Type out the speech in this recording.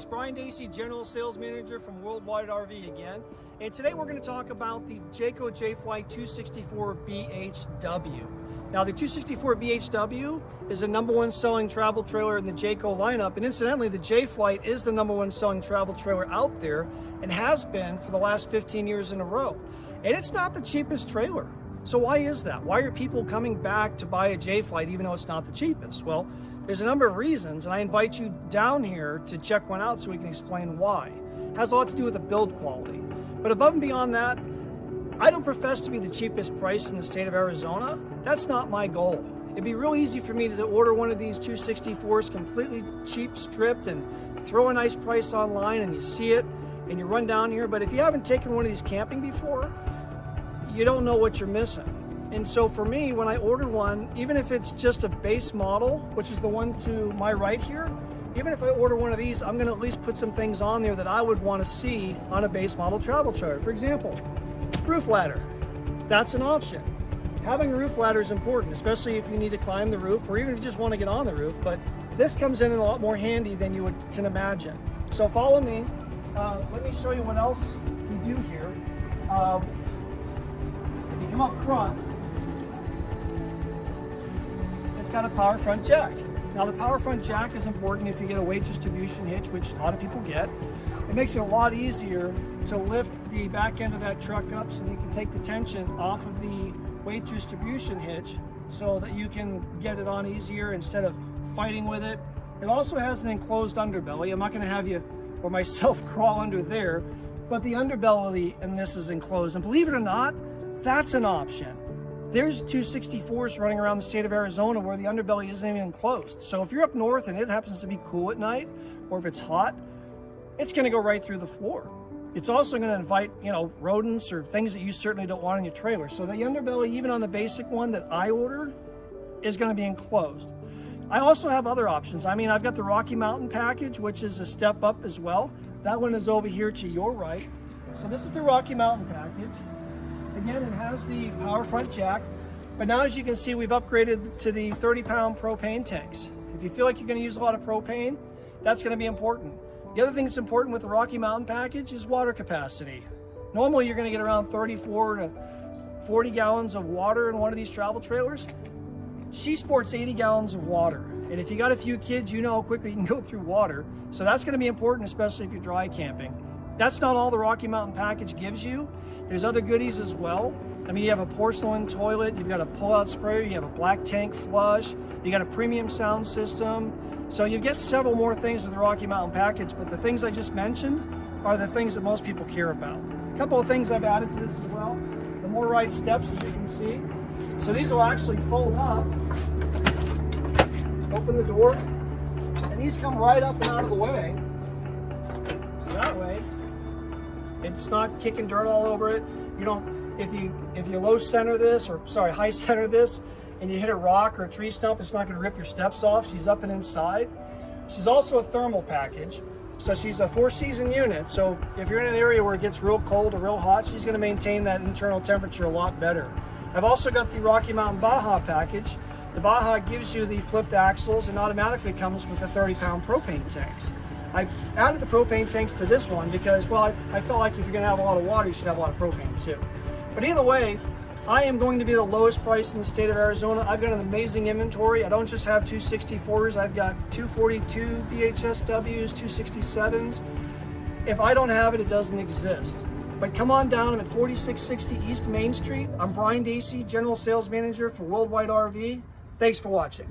folks, Brian Dacey, General Sales Manager from Worldwide RV again. And today we're going to talk about the Jayco J-Fly 264 BHW. Now the 264 BHW is the #1 selling travel trailer in the Jayco lineup. And incidentally, the J-Fly is the #1 selling travel trailer out there and has been for the last 15 years in a row. And it's not the cheapest trailer. So why is that? Why are people coming back to buy a J-Fly even though it's not the cheapest? Well, there's a number of reasons, and I invite you down here to check one out so we can explain why. It has a lot to do with the build quality. But above and beyond that, I don't profess to be the cheapest price in the state of Arizona. That's not my goal. It'd be real easy for me to order one of these 264s completely cheap stripped and throw a nice price online and you see it and you run down here. But if you haven't taken one of these camping before, you don't know what you're missing. And so for me, when I order one, even if it's just a base model, which is the one to my right here, even if I order one of these, I'm gonna at least put some things on there that I would wanna see on a base model travel trailer. For example, roof ladder. That's an option. Having a roof ladder is important, especially if you need to climb the roof or even if you just wanna get on the roof, but this comes in a lot more handy than you can imagine. So follow me. Let me show you what else we do here. If you come up front, it's got a power front jack. Now the power front jack is important if you get a weight distribution hitch, which a lot of people get. It makes it a lot easier to lift the back end of that truck up so that you can take the tension off of the weight distribution hitch so that you can get it on easier instead of fighting with it. It also has an enclosed underbelly. I'm not going to have you or myself crawl under there, but the underbelly in this is enclosed. And believe it or not, that's an option. There's 264s running around the state of Arizona where the underbelly isn't even enclosed. So if you're up north and it happens to be cool at night, or if it's hot, it's gonna go right through the floor. It's also gonna invite, rodents or things that you certainly don't want in your trailer. So the underbelly, even on the basic one that I order, is gonna be enclosed. I also have other options. I mean, I've got the Rocky Mountain package, which is a step up as well. That one is over here to your right. So this is the Rocky Mountain package. Again, it has the power front jack, but now as you can see, we've upgraded to the 30-pound propane tanks. If you feel like you're going to use a lot of propane, that's going to be important. The other thing that's important with the Rocky Mountain package is water capacity. Normally, you're going to get around 34 to 40 gallons of water in one of these travel trailers. She sports 80 gallons of water. And if you got a few kids, you know how quickly you can go through water. So that's going to be important, especially if you're dry camping. That's not all the Rocky Mountain package gives you. There's other goodies as well. I mean, you have a porcelain toilet, you've got a pull-out sprayer, you have a black tank flush, you got a premium sound system. So you get several more things with the Rocky Mountain package, but the things I just mentioned are the things that most people care about. A couple of things I've added to this as well. The more ride steps, as you can see. So these will actually fold up, open the door, and these come right up and out of the way. So that way, it's not kicking dirt all over it. You don't, if you low center this, or sorry, high center this, and you hit a rock or a tree stump, it's not gonna rip your steps off. She's up and inside. She's also a thermal package. So she's a 4-season unit. So if you're in an area where it gets real cold or real hot, she's gonna maintain that internal temperature a lot better. I've also got the Rocky Mountain Baja package. The Baja gives you the flipped axles and automatically comes with the 30-pound propane tanks. I added the propane tanks to this one because, well, I felt like if you're gonna have a lot of water, you should have a lot of propane too. But either way, I am going to be the lowest price in the state of Arizona. I've got an amazing inventory. I don't just have 264s, I've got 242 BHSWs, 267s. If I don't have it, it doesn't exist. But come on down, I'm at 4660 East Main Street. I'm Brian Dacey, General Sales Manager for Worldwide RV. Thanks for watching.